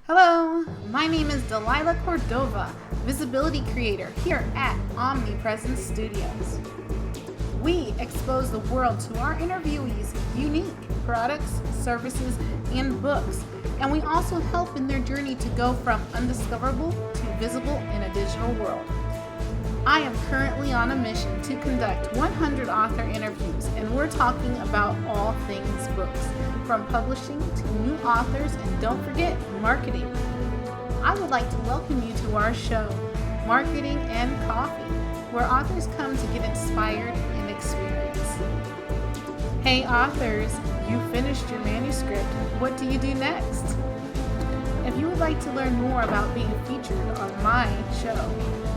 Hello, my name is Delilah Cordova, Visibility Creator here at Omnipresence Studios. We expose the world to our interviewees' unique products, services, and books, and we also help in their journey to go from undiscoverable to visible in a digital world. I am currently on a mission to conduct 100 author interviews, and we're talking about all things books, from publishing to new authors, and don't forget marketing. I would like to welcome you to our show, Marketing and Coffee, where authors come to get inspired and experience. Hey authors, you finished your manuscript. What do you do next? If you would like to learn more about being featured on my show,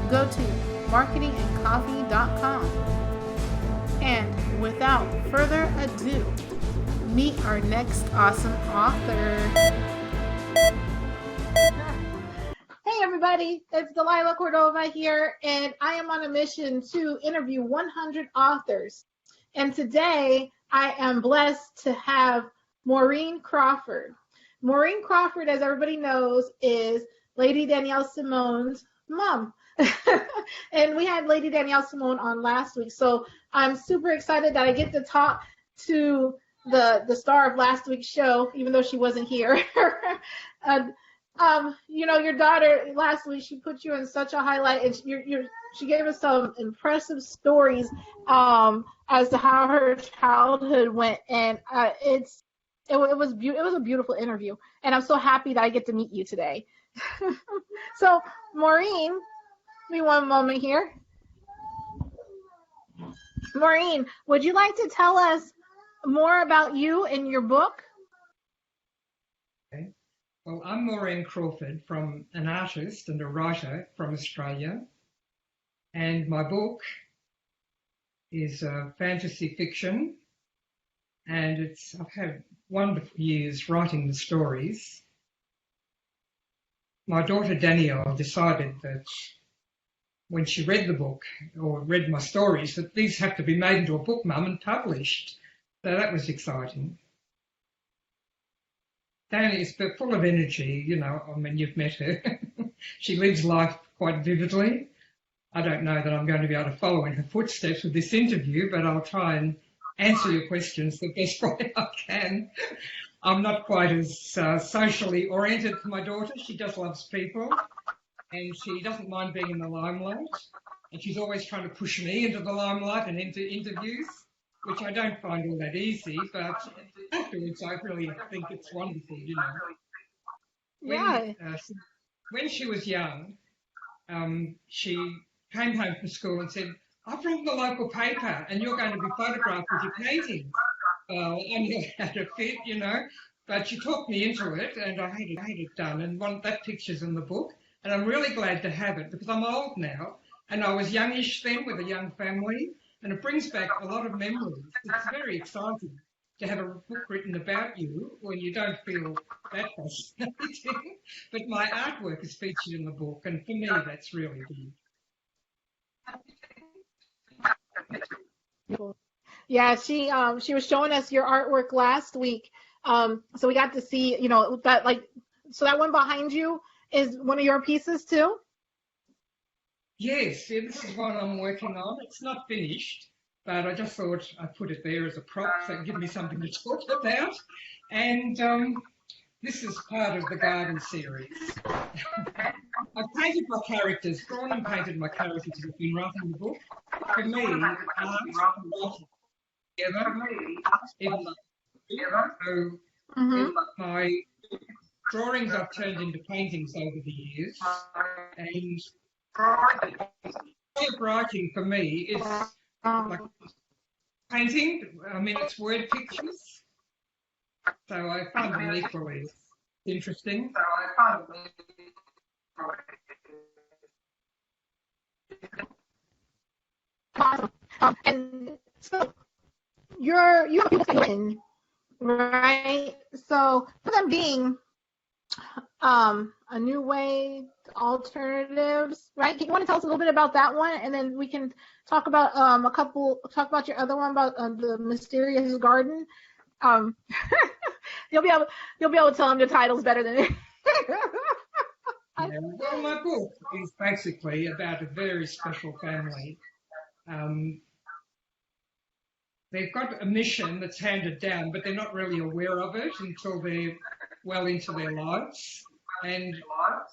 go to marketingandcoffee.com. And without further ado, meet our next awesome author. Hey everybody, it's Delilah Cordova here, and I am on a mission to interview 100 authors. And today I am blessed to have Maureen Crawford. Maureen Crawford, as everybody knows, is Lady Danielle Simone's mom. And we had Lady Danielle Simone on last week, so I'm super excited that I get to talk to the star of last week's show, even though she wasn't here. Your daughter last week, she put you in such a highlight, and she gave us some impressive stories as to how her childhood went, and it was a beautiful interview, and I'm so happy that I get to meet you today. So, Maureen, give me one moment here. Maureen, would you like to tell us more about you and your book? Okay. Well, I'm Maureen Crawford, from an artist and a writer from Australia, and my book is fantasy fiction, and I've had wonderful years writing the stories. My daughter Danielle decided that when she read the book or read my stories that these have to be made into a book, Mum, and published. So that was exciting. Danny is full of energy, you've met her. She lives life quite vividly. I don't know that I'm going to be able to follow in her footsteps with this interview, but I'll try and answer your questions the best way I can. I'm not quite as socially oriented for my daughter. She just loves people, and she doesn't mind being in the limelight. And she's always trying to push me into the limelight and into interviews, which I don't find all that easy, but afterwards I really think it's wonderful, Yeah. When she was young, she came home from school and said, "I'm from the local paper and you're going to be photographed with your paintings." Well, I knew how to fit, but she talked me into it, and I had it done, and that picture's in the book, and I'm really glad to have it because I'm old now, and I was youngish then with a young family, and it brings back a lot of memories. It's very exciting to have a book written about you when you don't feel that fascinating, but my artwork is featured in the book, and for me that's really big. Yeah, she was showing us your artwork last week. So we got to see, so that one behind you is one of your pieces too? Yes, this is one I'm working on. It's not finished, but I just thought I'd put it there as a prop so it give me something to talk about. And this is part of the garden series. I've painted my characters, drawn and painted my characters as I've been writing the book. For me, art and writing together, so my drawings I've turned into paintings over the years, and writing for me is like painting. I mean, it's word pictures, so I find them equally interesting. Awesome. And so you're written, right? So for them being a new way alternatives, right? You want to tell us a little bit about that one, and then we can talk about talk about your other one about the mysterious garden. You'll be able to tell them the titles better than me. Yeah. Well, my book is basically about a very special family. Um, they've got a mission that's handed down, but they're not really aware of it until they're well into their lives. And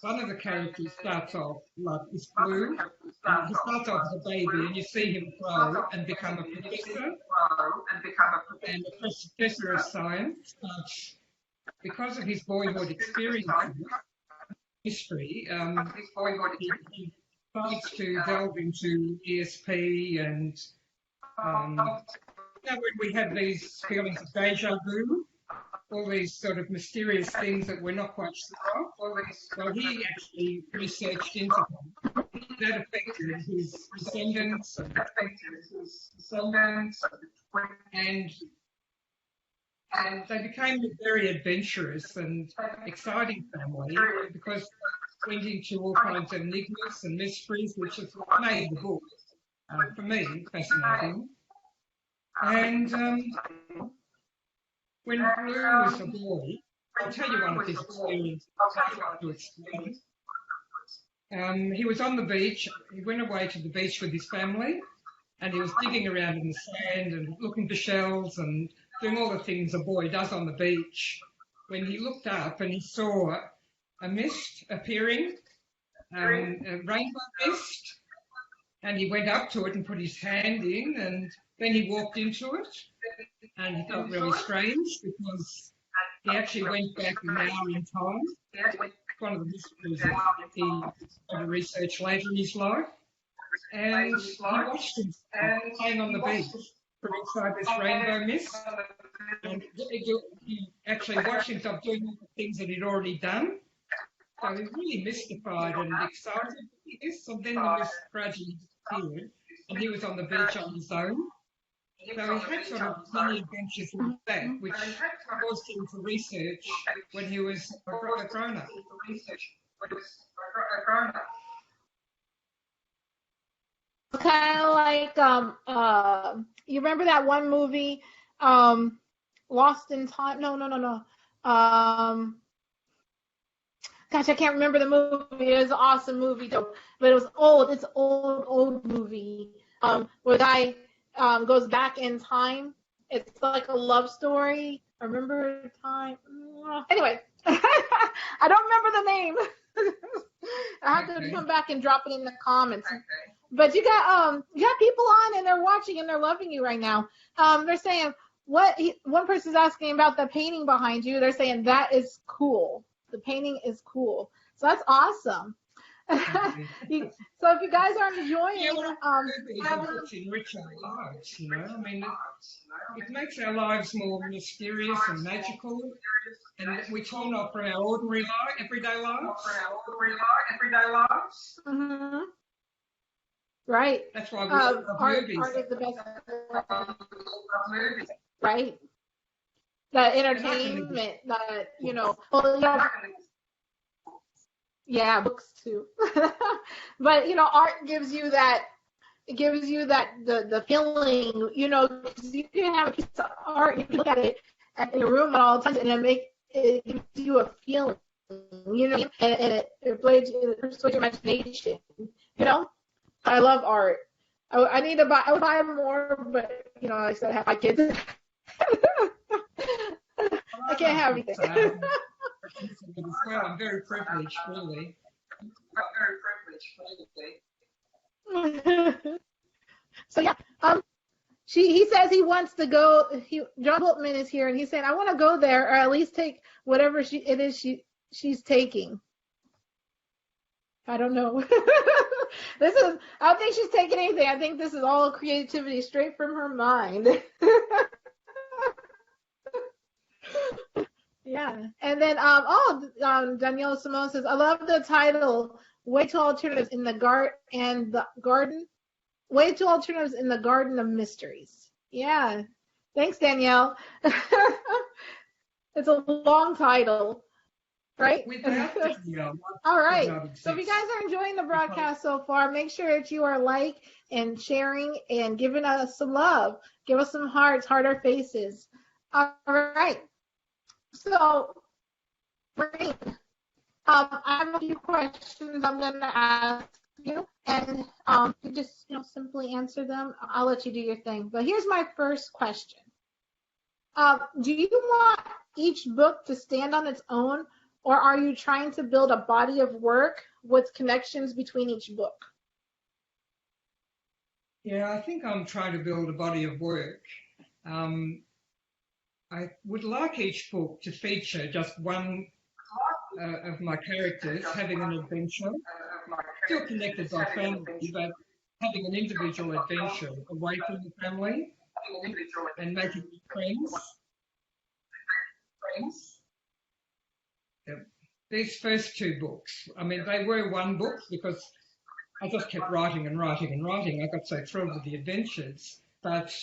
one of the characters starts off like this blue, and he starts off as a baby, and you see him grow and become a professor, and a professor of science. But because of his boyhood experiences, history, he starts to delve into ESP and when we have these feelings of deja vu, all these sort of mysterious things that we're not quite sure of. Well, he actually researched into them. That affected his descendants and they became a very adventurous and exciting family because they went into all kinds of enigmas and mysteries, which has made the book, for me, fascinating. And when Blue was a boy, I'll tell you one of his experiences. To explain. He was on the beach. He went away to the beach with his family, and he was digging around in the sand and looking for shells and doing all the things a boy does on the beach. When he looked up and he saw a mist appearing, a rainbow mist, and he went up to it and put his hand in, and then he walked into it, and he felt really strange because he actually went back an hour in time. It's one of the mysteries that he had to research later in his life. And he watched himself playing on the beach from inside this rainbow mist. And he actually watched himself doing all the things that he'd already done. So he was really mystified and excited. And then the mist gradually disappeared, and he was on the beach on his own. So he had sort of many adventures like that, which caused him to research when he was a grown-up. Kind of like you remember that one movie, Lost in Time? No. Gosh, I can't remember the movie. It was an awesome movie, though, but it was old. It's an old movie. Where the guy goes back in time. It's like a love story. I remember time. Anyway, I don't remember the name. I have to come back and drop it in the comments. But you got people on and they're watching and they're loving you right now. They're saying one person's asking about the painting behind you. They're saying that is cool. The painting is cool. So that's awesome. So if you guys are enjoying it's enrich our lives, you know. I mean, it makes our lives more mysterious and magical, and we turn off from our ordinary life, everyday lives. Mm-hmm. Right. That's why we love movies. Art is the best. Right. The entertainment, yeah, books too. But art gives you that. It gives you the feeling. 'Cause you can have a piece of art, you can look at it in your room at all times, and it gives you a feeling. And it persuades your imagination. I love art. I need to buy. I would buy more, but I still have my kids. I can't have everything. Well, I'm very privileged, really. So yeah, he says he wants to go. John Boltman is here, and he's saying I want to go there, or at least take whatever she's taking. I don't know. I don't think she's taking anything. I think this is all creativity straight from her mind. Yeah. And then, Danielle Simone says, I love the title, Way to Alternatives in the Garden. Way to Alternatives in the Garden of Mysteries. Yeah. Thanks, Danielle. It's a long title, right? All right. So if you guys are enjoying the broadcast so far, make sure that you are and sharing and giving us some love. Give us some heart our faces. All right. So, Maureen, I have a few questions I'm going to ask you, and you just simply answer them. I'll let you do your thing. But here's my first question. Do you want each book to stand on its own, or are you trying to build a body of work with connections between each book? Yeah, I think I'm trying to build a body of work. I would like each book to feature just one of my characters having an adventure, still connected by family, but having an individual adventure away from the family and making friends. Yep. These first two books, I mean, they were one book because I just kept writing and writing and writing. I got so thrilled with the adventures, but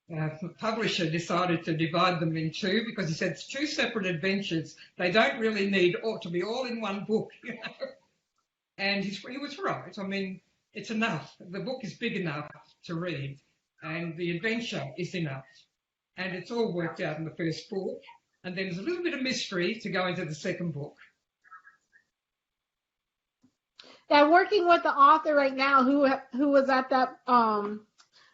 the publisher decided to divide them in two because he said it's two separate adventures. They don't really need to be all in one book, And he was right. I mean, it's enough. The book is big enough to read, and the adventure is enough. And it's all worked out in the first book. And then there's a little bit of mystery to go into the second book. Yeah, working with the author right now who was at that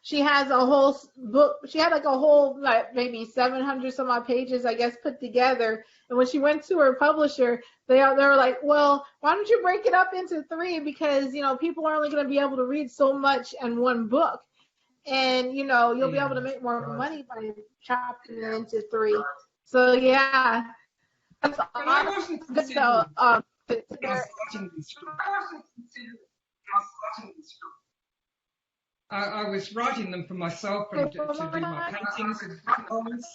she has a whole book. She had like a whole maybe 700 some odd pages, I guess, put together. And when she went to her publisher, they were like, well, why don't you break it up into 3? Because people are only going to be able to read so much in one book, and you'll be able to make more money by chopping it into 3. So yeah, that's good though. I was writing them for myself and to do my paintings and poems.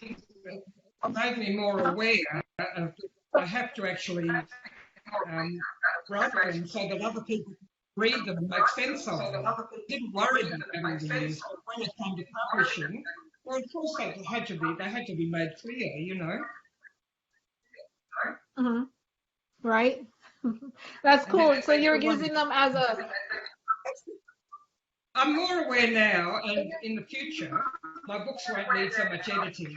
It made me more aware of I have to actually write them so that other people read them and make sense of them. I didn't worry about having to use, but when it came to publishing, well, of course they had to be made clear, Mm-hmm. Right. That's cool. So you're using them as a. I'm more aware now, and in the future, my books won't need so much editing.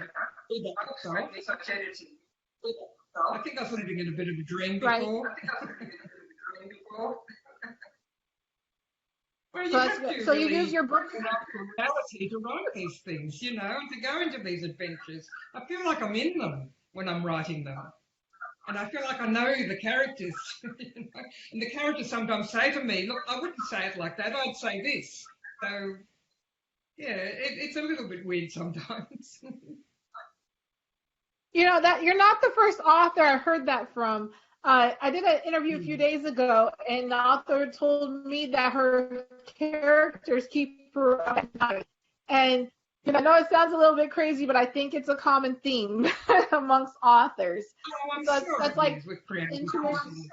I think I was living in a bit of a dream before. Right. Well, you have to really you use your books reality to write these things, and to go into these adventures. I feel like I'm in them when I'm writing them. And I feel like I know the characters, and the characters sometimes say to me, look, I wouldn't say it like that, I'd say this. So, yeah, it's a little bit weird sometimes. That you're not the first author I heard that from. I did an interview a few days ago, and the author told me that her characters keep her up at night. And I know it sounds a little bit crazy, but I think it's a common theme amongst authors. Oh, I'm so sure that's like with creative intuition.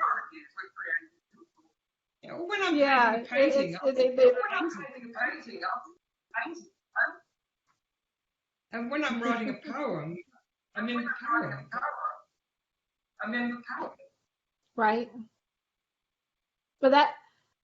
Yeah, well, when I'm painting, and when I'm writing a poem, I'm in the poem. Right. But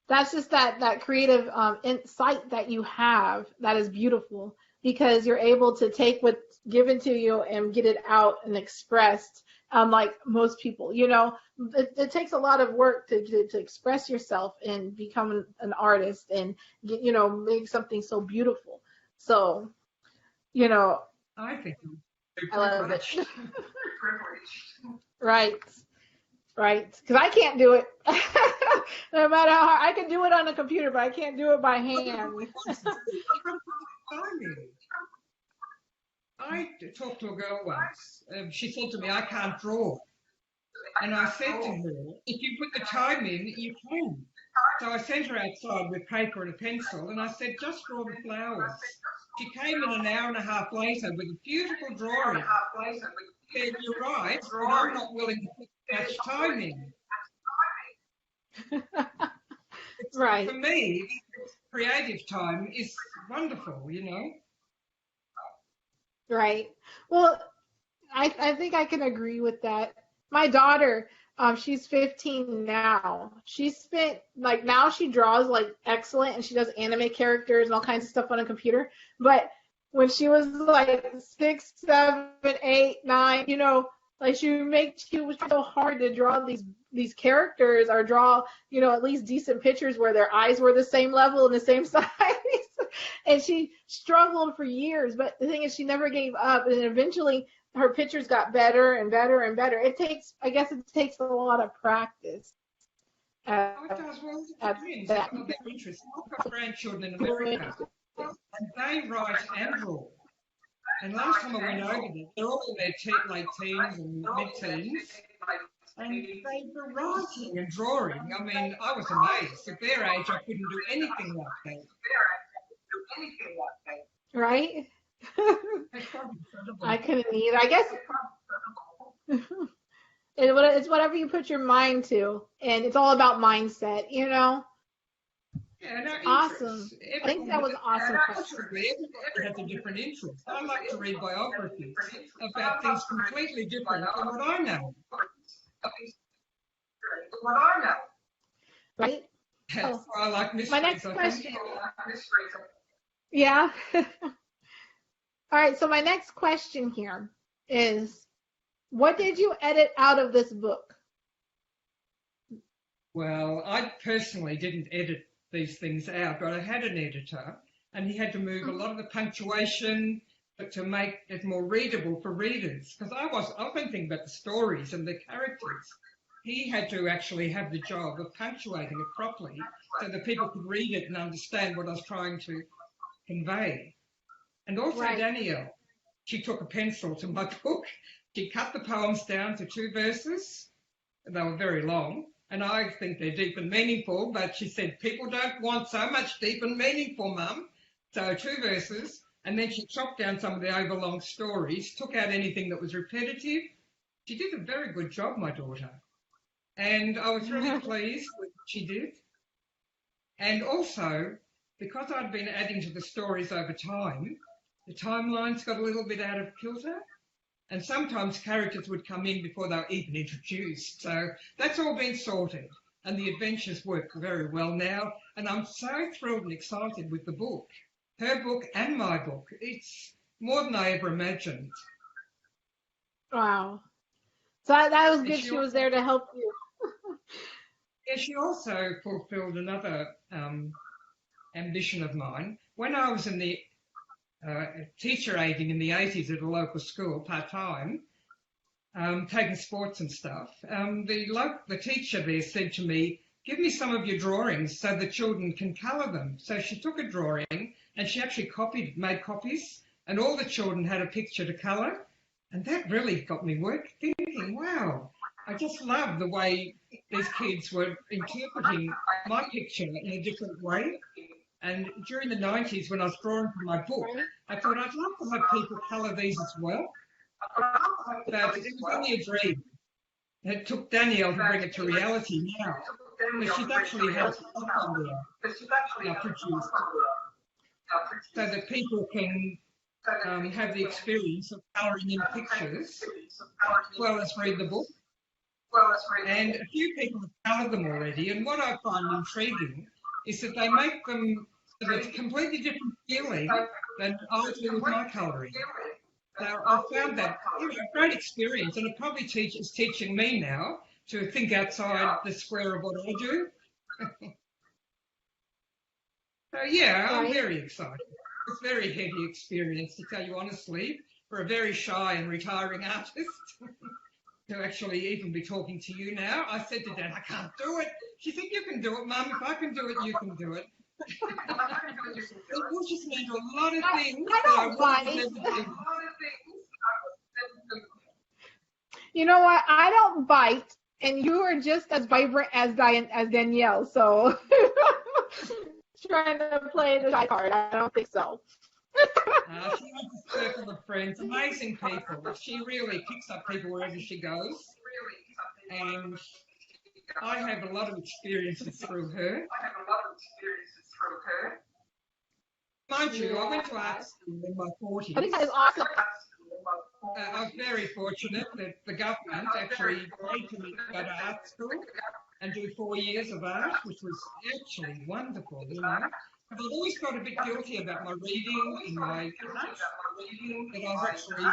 that's just that creative insight that you have that is beautiful, because you're able to take what's given to you and get it out and expressed, unlike most people. It takes a lot of work to express yourself and become an artist and make something so beautiful. So, I think I love it. Right. Because I can't do it. No matter how hard. I can do it on a computer, but I can't do it by hand. I talked to a girl once. She said to me, I can't draw. And I said to her, if you put the time in, you can. So I sent her outside with paper and a pencil, and I said, just draw the flowers. She came in an hour and a half later with a beautiful drawing. Said, you're right, but I'm not willing to put much time in. Right. For me, creative time is wonderful, Right. Well, I think I can agree with that. My daughter, she's 15 now. She spent, now she draws, excellent, and she does anime characters and all kinds of stuff on a computer. But when she was, 6, 7, 8, 9, Like she was trying so hard to draw these characters or draw, at least decent pictures where their eyes were the same level and the same size. And she struggled for years, but the thing is she never gave up, and eventually her pictures got better and better and better. I guess it takes a lot of practice. Oh, it does. Well, it depends on their interest. I've got grandchildren in America, and they write and draw. And last time I went over there, they're all in their late teens and mid-teens, and they were writing and drawing. I mean, I was amazed. At their age, I couldn't do anything like that. Right? It's quite incredible. I couldn't either. I guess it's whatever you put your mind to, and it's all about mindset, Yeah, no, Awesome. I think that was an awesome question. Everyone has a different interest. I like to read biographies about things completely different from what I know. Right? That's why I like mysteries. My next question. Yeah. All right, so my next question here is, what did you edit out of this book? Well, I personally didn't edit these things out, but I had an editor, and he had to move a lot of the punctuation to make it more readable for readers, because I was often thinking about the stories and the characters. He had to actually have the job of punctuating it properly so that people could read it and understand what I was trying to convey. And also Right. Danielle, she took a pencil to my book. She cut the poems down to 2 verses. They were very long, and I think they're deep and meaningful, but she said, people don't want so much deep and meaningful, Mum. So 2 verses, and then she chopped down some of the overlong stories, took out anything that was repetitive. She did a very good job, my daughter. And I was really pleased with what she did. And also, because I'd been adding to the stories over time, the timelines got a little bit out of kilter. And sometimes characters would come in before they were even introduced. So that's all been sorted. And the adventures work very well now. And I'm so thrilled and excited with the book. Her book and my book. It's more than I ever imagined. Wow. So that was good. She was there to help you. Yeah, she also fulfilled another ambition of mine. When I was in the teacher aiding in the 80s at a local school part-time, taking sports and stuff, the teacher there said to me, give me some of your drawings so the children can colour them. So she took a drawing and she actually made copies, and all the children had a picture to colour. And that really got me thinking, wow, I just love the way these kids were interpreting my picture in a different way. And during the 90s, when I was drawing for my book, I thought I'd love to have people colour these as well. But it was only a dream. It took Danielle to bring it to reality now. But she's actually had a software now produced so that people can have the experience of colouring in pictures as well as read the book. And a few people have coloured them already, and what I find intriguing is that they make them with a completely different feeling than I do with my colouring. So I found that a great experience, and it probably is teaching me now to think outside the square of what I do. So yeah, I'm very excited. It's a very heady experience, to tell you honestly, for a very shy and retiring artist. To actually even be talking to you now. I said to Dad, I can't do it. She said, you can do it, Mum. If I can do it, you can do it. It pushes me to a lot of things that I would never do. You know what? I don't bite, and you are just as vibrant as Danielle, so trying to play the shy card. I don't think so. She has a circle of friends, amazing people. She really picks up people wherever she goes. And I have a lot of experiences through her. Mind you, I went to art school in my 40s. I think that is awesome. I was very fortunate that the government actually paid for me to go to art school and do 4 years of art, which was actually wonderful, you know. But I've always felt a bit guilty about my reading and my art, that I was actually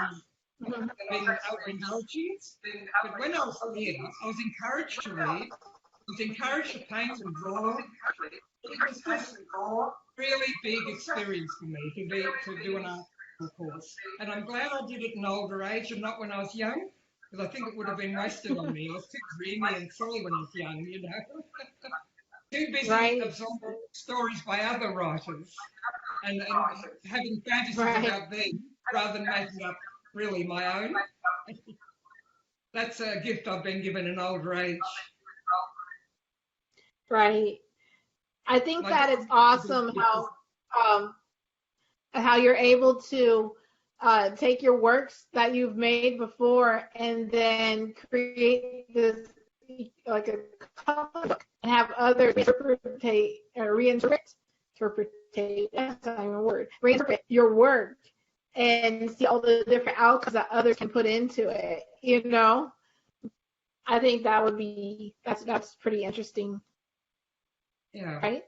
being overindulgent. But when I was here, I was encouraged to read. I was encouraged to paint and draw. It was just a really big experience for me to do an art course. And I'm glad I did it in older age and not when I was young, because I think it would have been wasted on me. I was too dreamy and silly when I was young, you know. Too busy absorbing stories by other writers and having fantasies about them rather than making up really my own. That's a gift I've been given in older age. Right. I think that it's awesome how you're able to take your works that you've made before and then create this like a comic book and have others reinterpret your work and see all the different outcomes that others can put into it. You know, I think that's pretty interesting. Yeah. Right?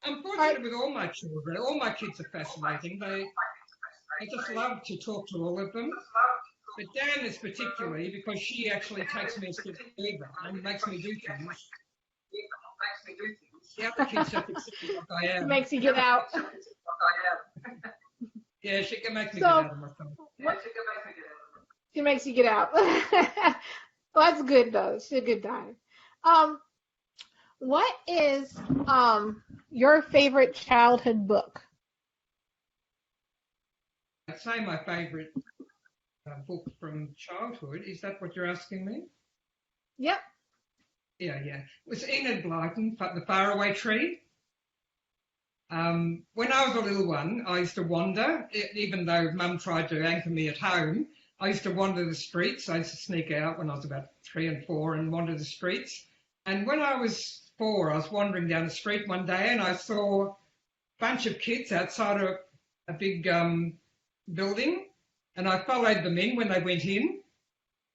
I'm fortunate with all my children. All my kids are fascinating. I just love to talk to all of them. But Dan is particularly because she actually takes me a step further and makes me do things. The other kids just accept me like I am. Makes you get out. Yeah, she can make me get out of myself. She makes you get out. Well, that's good though. She's a good daughter. What is your favorite childhood book? I'd say my favourite book from childhood. Is that what you're asking me? Yep. Yeah. It was Enid Blyton, The Faraway Tree. When I was a little one, I used to wander, even though Mum tried to anchor me at home. I used to wander the streets. I used to sneak out when I was about 3 and 4 and wander the streets. And when I was 4, I was wandering down the street one day and I saw a bunch of kids outside of a big building, and I followed them in when they went in,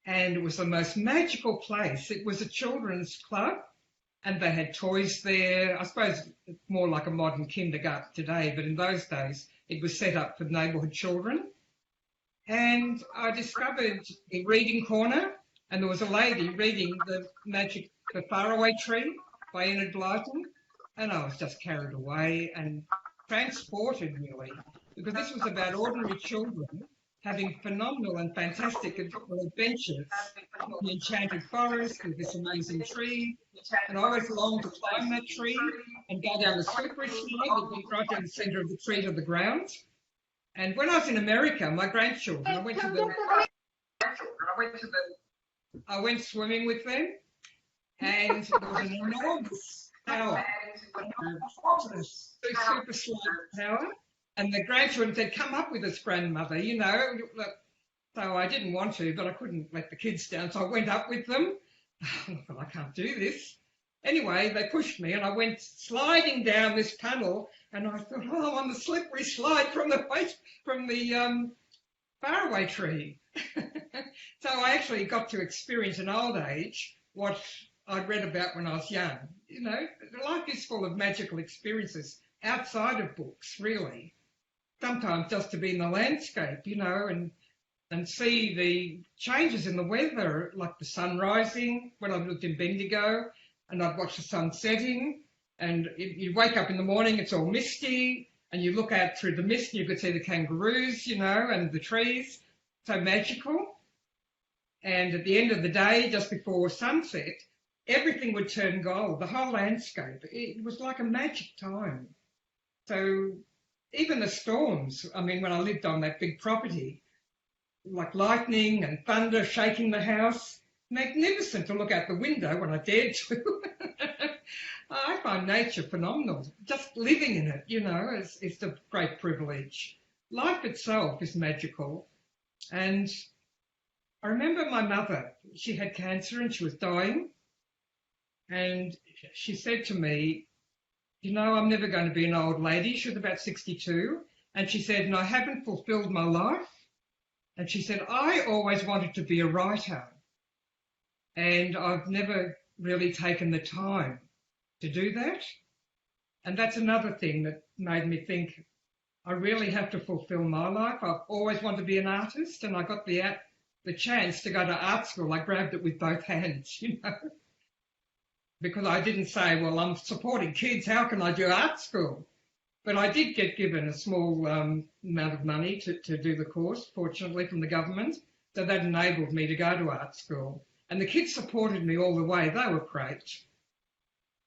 and it was the most magical place. It was a children's club, and they had toys there. I suppose it's more like a modern kindergarten today, but in those days it was set up for neighbourhood children. And I discovered a reading corner, and there was a lady reading The Faraway Tree by Enid Blyton, and I was just carried away and transported really, because this was about ordinary children having phenomenal and fantastic adventures in the enchanted forest with this amazing tree. And I always longed to climb that tree and go down the slippery slide that went right down the centre of the tree to the ground. And when I was in America, my grandchildren, I went swimming with them, and there was an enormous tower, super slide tower, and the grandchildren said, "Come up with us, grandmother," you know. So I didn't want to, but I couldn't let the kids down, so I went up with them. I thought, I can't do this. Anyway, they pushed me, and I went sliding down this tunnel, and I thought, oh, I'm on the slippery slide from the faraway tree. So I actually got to experience in old age what I'd read about when I was young. You know, life is full of magical experiences outside of books, really. Sometimes just to be in the landscape, you know, and see the changes in the weather, like the sun rising when I lived in Bendigo, and I'd watch the sun setting, and you wake up in the morning, it's all misty, and you look out through the mist and you could see the kangaroos, you know, and the trees. So magical. And at the end of the day, just before sunset, everything would turn gold, the whole landscape. It was like a magic time. So even the storms, I mean, when I lived on that big property, like lightning and thunder shaking the house, magnificent to look out the window when I dared to. I find nature phenomenal. Just living in it, you know, it's a great privilege. Life itself is magical. And I remember my mother, she had cancer and she was dying. And she said to me, you know, I'm never going to be an old lady. She was about 62. And she said, and I haven't fulfilled my life. And she said, I always wanted to be a writer. And I've never really taken the time to do that. And that's another thing that made me think I really have to fulfill my life. I've always wanted to be an artist, and I got the chance to go to art school. I grabbed it with both hands, because I didn't say, well, I'm supporting kids. How can I do art school? But I did get given a small amount of money to do the course, fortunately, from the government. So that enabled me to go to art school. And the kids supported me all the way. They were great.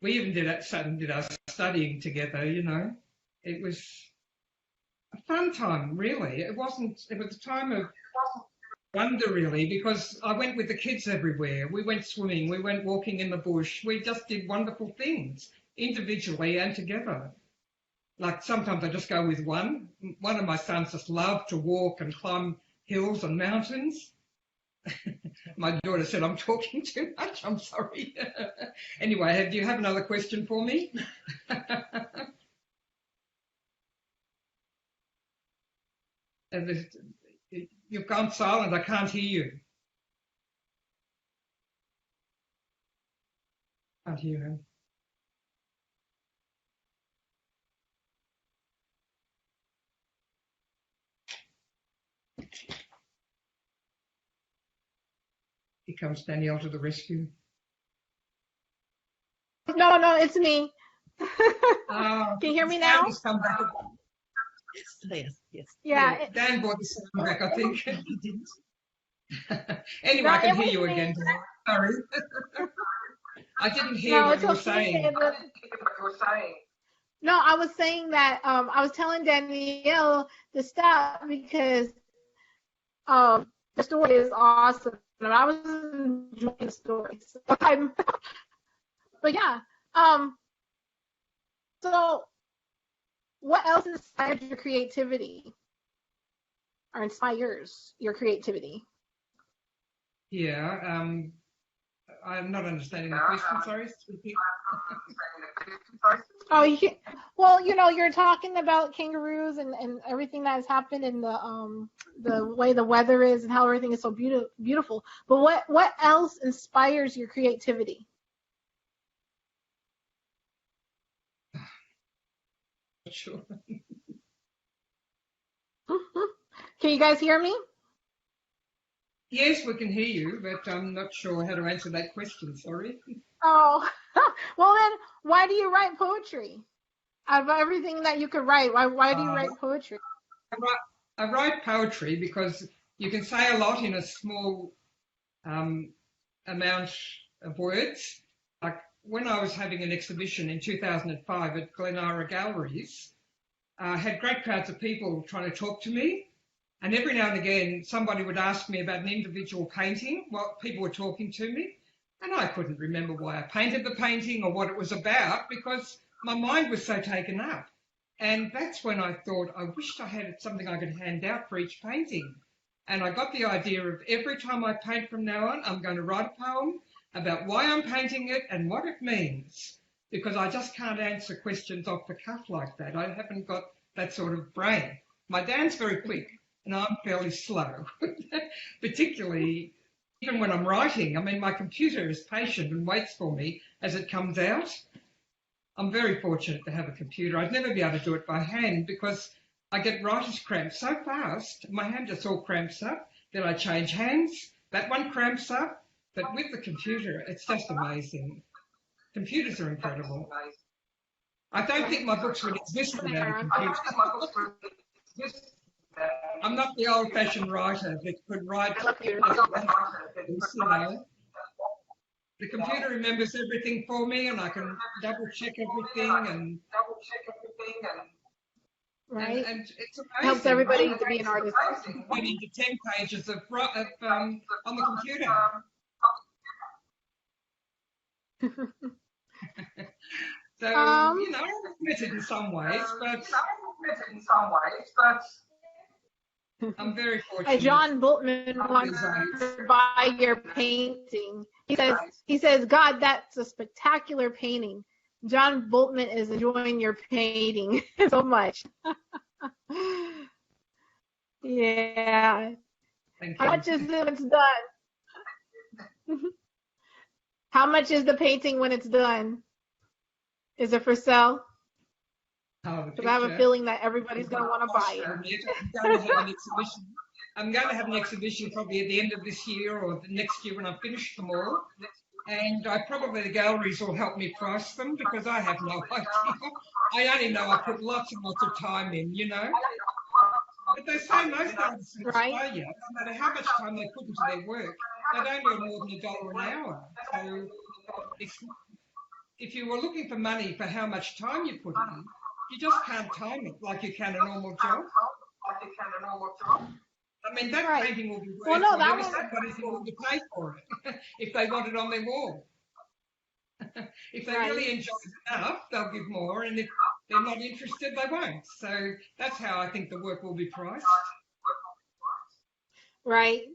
We even did our studying together, It was a fun time, really. It was a time of wonder, really, because I went with the kids everywhere. We went swimming, we went walking in the bush. We just did wonderful things, individually and together. Like sometimes I just go with one. One of my sons just loved to walk and climb hills and mountains. My daughter said, I'm talking too much. I'm sorry. Anyway, do you have another question for me? You've gone silent. I can't hear you. Can't hear him. Here comes Danielle to the rescue. No, it's me. Can you hear me now? Come back. Yes. Yeah. Dan brought the sound back, I think. He didn't. Anyway, No, I can it hear was you me. again. Sorry. I didn't hear what you were saying. No, I was saying that I was telling Danielle to stop because the story is awesome. And I was enjoying the story. But yeah. So what else inspires your creativity? Or inspires your creativity? Yeah, I'm not understanding the question, sorry. Oh, well, you're talking about kangaroos and everything that has happened and the way the weather is and how everything is so beautiful. But what else inspires your creativity? Sure. Can you guys hear me? Yes, we can hear you, but I'm not sure how to answer that question, sorry. Oh, well then, why do you write poetry? Out of everything that you could write, why do you write poetry? I write poetry because you can say a lot in a small amount of words. Like when I was having an exhibition in 2005 at Glenara Galleries, I had great crowds of people trying to talk to me. And every now and again, somebody would ask me about an individual painting, what people were talking to me. And I couldn't remember why I painted the painting or what it was about because my mind was so taken up. And that's when I thought, I wished I had something I could hand out for each painting. And I got the idea of every time I paint from now on, I'm going to write a poem about why I'm painting it and what it means. Because I just can't answer questions off the cuff like that. I haven't got that sort of brain. My Dan's very quick. And I'm fairly slow, particularly even when I'm writing. I mean, my computer is patient and waits for me as it comes out. I'm very fortunate to have a computer. I'd never be able to do it by hand because I get writer's cramp so fast. My hand just all cramps up. Then I change hands. That one cramps up. But with the computer, it's just amazing. Computers are incredible. I don't think my books would exist without a computer. I'm not the old-fashioned writer that could write. The computer remembers everything for me, and I can double-check everything Right. And it's amazing. Helps everybody to be an artist. Went into 10 pages of on the computer. So I'm limited in some ways, but I'm very fortunate. John Bultman wants to buy your painting. He says, God, that's a spectacular painting. John Bultman is enjoying your painting so much. Yeah. Thank you. How much is it when it's done? How much is the painting when it's done? Is it for sale? Oh, the Because I have a picture. feeling that everybody's going to want to buy it. I'm going to have an exhibition. I'm going to have an exhibition probably at the end of this year or the next year when I finish them all. And probably the galleries will help me price them because I have no idea. I only know I put lots and lots of time in, you know. But they say most artists in Right. Australia, no matter how much time they put into their work, they don't earn more than $1 an hour. So if you were looking for money for how much time you put in, you just can't time it like you can a normal job. I mean, that Right. painting will be worth Well, no, that whatever was somebody's willing to pay for it if they want it on their wall. If they right. really enjoy it enough, they'll give more, and if they're not interested, they won't. So that's how I think the work will be priced. Right.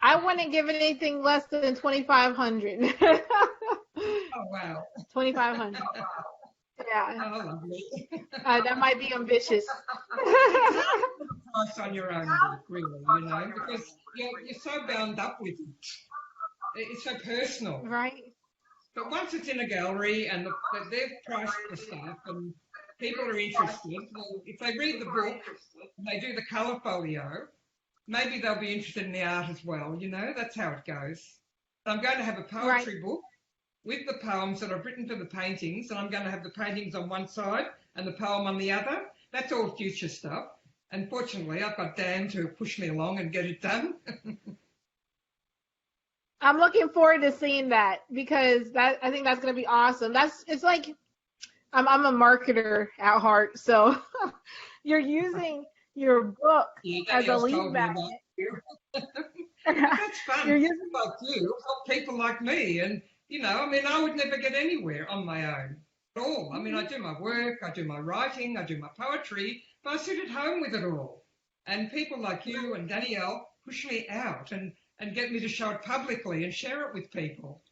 I wouldn't give it anything less than 2,500. Oh, wow. 2,500. Yeah. Oh, lovely. That might be ambitious. Price on your own work, really, you know, because you're so bound up with it. It's so personal. Right. But once it's in a gallery and they've priced the stuff and people are interested, well, if they read the book and they do the colour folio, maybe they'll be interested in the art as well, you know, that's how it goes. I'm going to have a poetry book with the poems that I've written for the paintings, and I'm going to have the paintings on one side and the poem on the other. That's all future stuff. Unfortunately, I've got Dan to push me along and get it done. I'm looking forward to seeing that because I think that's going to be awesome. It's like I'm a marketer at heart, so you're using your book as a lead magnet. That's fun. You're People like you help people like me, and you know, I mean, I would never get anywhere on my own at all. I mean, I do my work, I do my writing, I do my poetry, but I sit at home with it all. And people like you and Danielle push me out and get me to show it publicly and share it with people.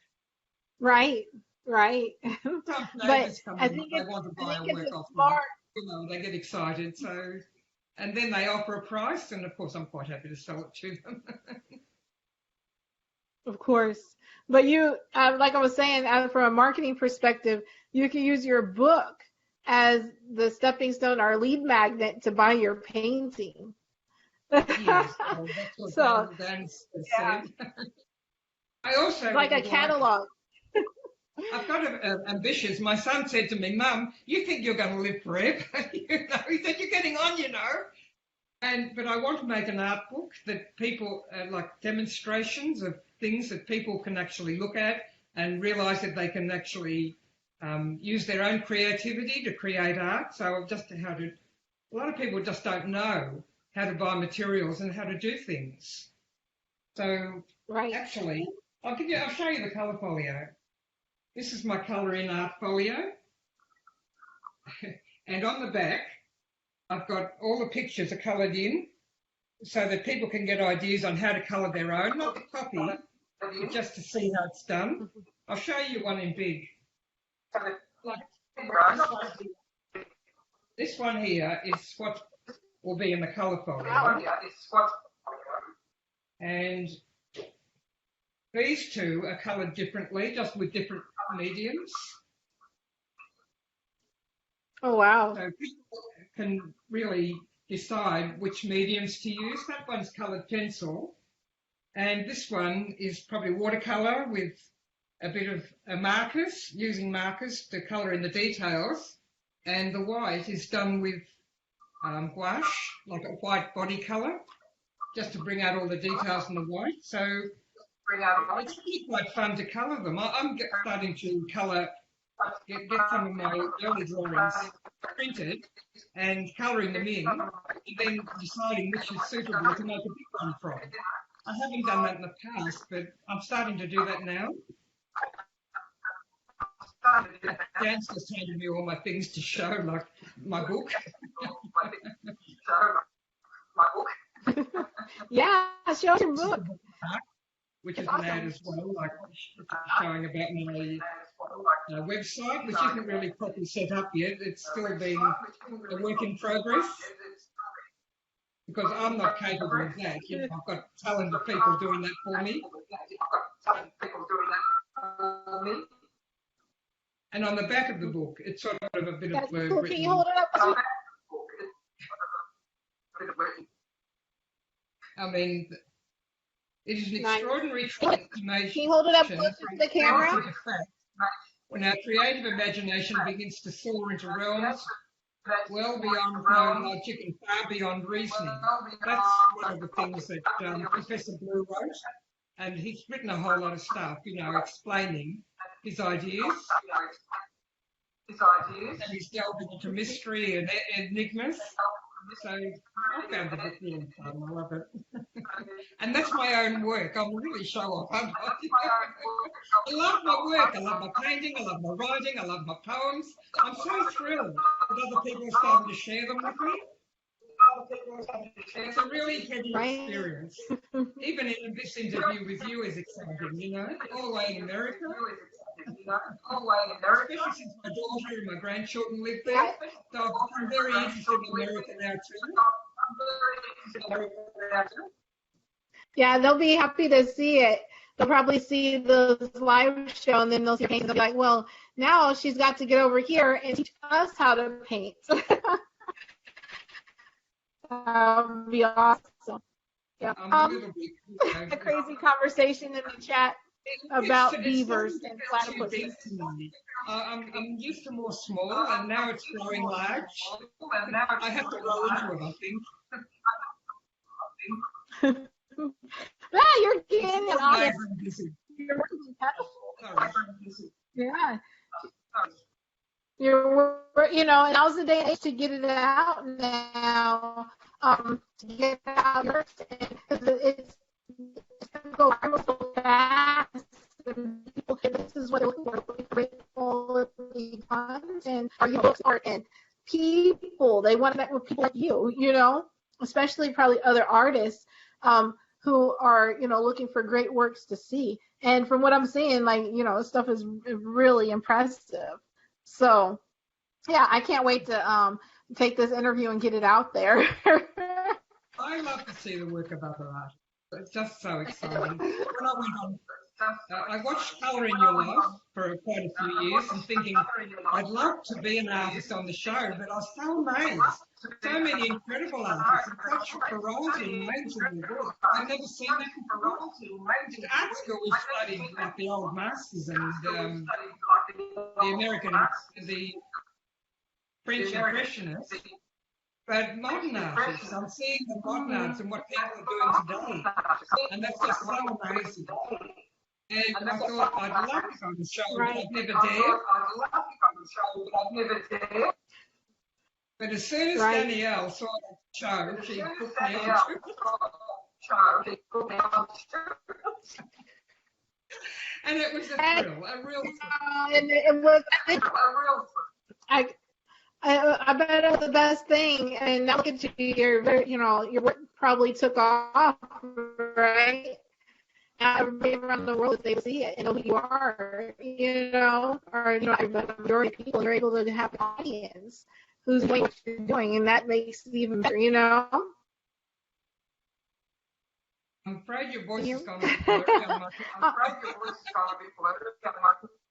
Right. Sometimes But neighbours come I in, think they want to buy a work off me. smart. You know, they get excited. So, and then they offer a price, and of course, I'm quite happy to sell it to them. Of course. But you, like I was saying, from a marketing perspective, you can use your book as the stepping stone or lead magnet to buy your painting. Yes, well, that's what So, Dan said. I also like a would catalog. I've got ambitious. My son said to me, "Mum, you think you're going to live forever?" You know, he said, "You're getting on, you know." But I want to make an art book that people like demonstrations of things that people can actually look at and realise that they can actually use their own creativity to create art. So a lot of people just don't know how to buy materials and how to do things. So actually, I'll show you the colour folio. This is my colour in art folio. And on the back, I've got all the pictures are coloured in so that people can get ideas on how to colour their own, not the copy, but just to see how it's done. I'll show you one in big. This one here is what will be in the colour folio. And these two are coloured differently, just with different mediums. Oh, wow. So people can really decide which mediums to use. That one's coloured pencil. And this one is probably watercolour with a bit of markers, using markers to colour in the details. And the white is done with gouache, like a white body colour, just to bring out all the details in the white. So it's really quite fun to colour them. I'm starting to colour, get some of my early drawings printed and colouring them in, and then deciding which is suitable to make a big one from. I haven't done that in the past, but I'm starting to do that now. Dan's just handed me all my things to show, like my book. Yeah, show your book. Which is an ad as well, like showing about my website, which isn't really properly set up yet. It's still being a work in progress because I'm not capable of that. You know, I've got talented people doing that for me. And on the back of the book, it's sort of a bit of That's blurb cool. written. Can you hold it up? I mean, it is an Nice. extraordinary transformation. Can you hold it up closer to the camera? When our creative imagination begins to soar into realms well beyond known logic and far beyond reasoning. That's one of the things that Professor Blue wrote, and he's written a whole lot of stuff, explaining his ideas. And he's delving into mystery and enigmas. So I found the book really fun. I love it. And that's my own work. I'm really show off. I love my work. I love my painting. I love my writing. I love my poems. I'm so thrilled that other people are starting to share them with me. It's a really heady experience. Even in this interview with you is exciting, all the way in America. Especially since my daughter and my grandchildren live there. So I'm very interested in America now too. Yeah, they'll be happy to see it. They'll probably see the live show, and then they'll see paint. They'll be like, well, now she's got to get over here and teach us how to paint. That would be awesome. Yeah. A crazy conversation in the chat about beavers and platypuses. I'm used to more small, and now it's growing large. I have to grow into it, I think. You're getting it on. You're working yeah. And now's the day and age to get it out now. To get it out because it's going to go viral so fast. And people say this is what they're looking for, great quality content, books, art, and people. They want to connect with people like you, especially probably other artists who are, looking for great works to see. And from what I'm seeing, stuff is really impressive. So, yeah, I can't wait to take this interview and get it out there. I love to see the work of other artists. It's just so exciting. When I went on, I watched Colour in Your Life for quite a few years and thinking I'd love to be an artist on the show, but I was so amazed. So many incredible artists and such variety and names in the book. I've never seen that before. In art school, we studied like the old masters and the French Impressionists. But modern artists, I'm seeing the modern artists and what people are doing today. And that's just so amazing. And I thought I'd love to go on the show, but I've never dared. But as soon as Danielle saw the show, she put me on. And it was a thrill, a real thrill. And it was a real thrill. I bet it was the best thing. And now look at you, your work probably took off, right? Now everybody around the world, they see it and know who you are, or, the majority of people, you're able to have an audience who's doing what you're doing, and that makes it even better, I'm afraid your voice is going to be blurry.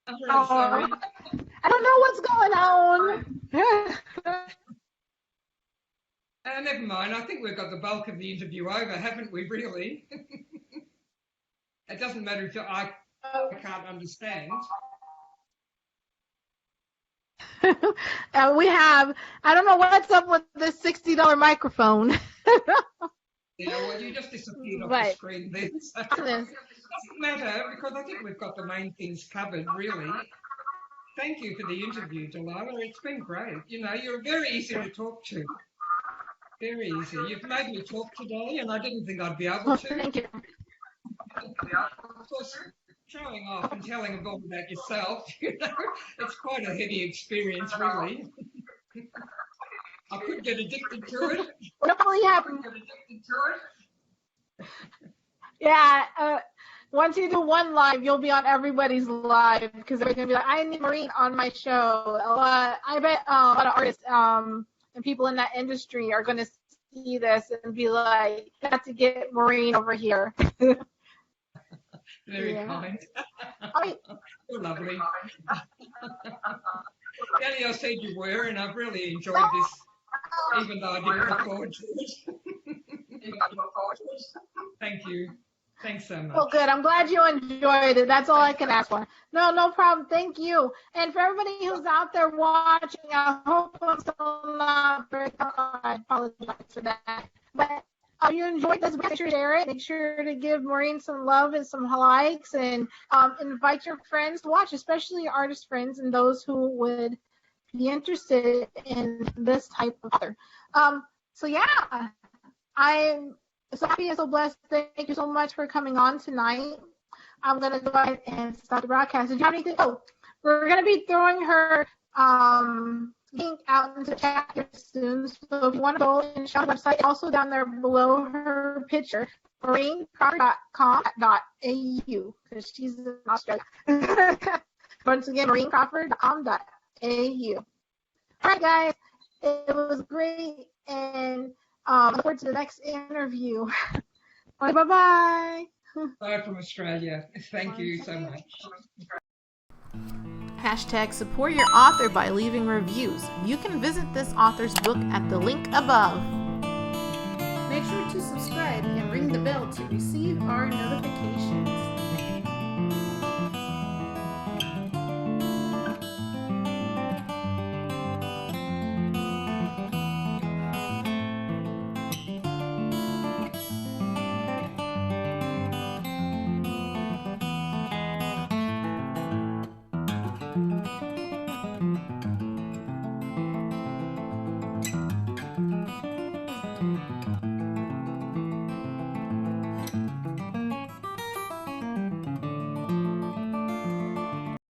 I'm really sorry. I don't know what's going on. Never mind. I think we've got the bulk of the interview over, haven't we, really? It doesn't matter if I can't understand. We have, I don't know what's up with this $60 microphone. Yeah, well, you just disappeared off the screen then. So it doesn't matter because I think we've got the main things covered, really. Thank you for the interview, Delilah. It's been great. You're very easy to talk to. Very easy. You've made me talk today, and I didn't think I'd be able to. Thank you. Of course, showing off and telling a lot about yourself, it's quite a heady experience, really. I could get addicted to it. Definitely happen. Yeah. Once you do one live, you'll be on everybody's live because they're going to be like, I need Maureen on my show. I bet a lot of artists and people in that industry are going to see this and be like, you have to get Maureen over here. Very kind. You're lovely. Danny, I said you were, and I've really enjoyed this, even though I didn't look forward to it. Thank you. Thanks so much. Well, good. I'm glad you enjoyed it. That's all I can ask for. No problem. Thank you. And for everybody who's out there watching, I hope I'm still not very. I apologize for that. But if you enjoyed this, make sure to share it. Make sure to give Maureen some love and some likes, and invite your friends to watch, especially your artist friends and those who would be interested in this type of author. So yeah, I'm so happy and so blessed. Thank you so much for coming on tonight. I'm going to go ahead and start the broadcast. Did you have anything? Oh, we're going to be throwing her link out into the chat here soon. So if you want to go and check out the website, also down there below her picture, MaureenCrawford.com.au, because she's in Australia. Once again, MaureenCrawford.com.au. All right, guys. It was great, and look forward to the next interview. Bye-bye. Bye from Australia. Thank you so much. Hashtag support your author by leaving reviews. You can visit this author's book at the link above. Make sure to subscribe and ring the bell to receive our notifications.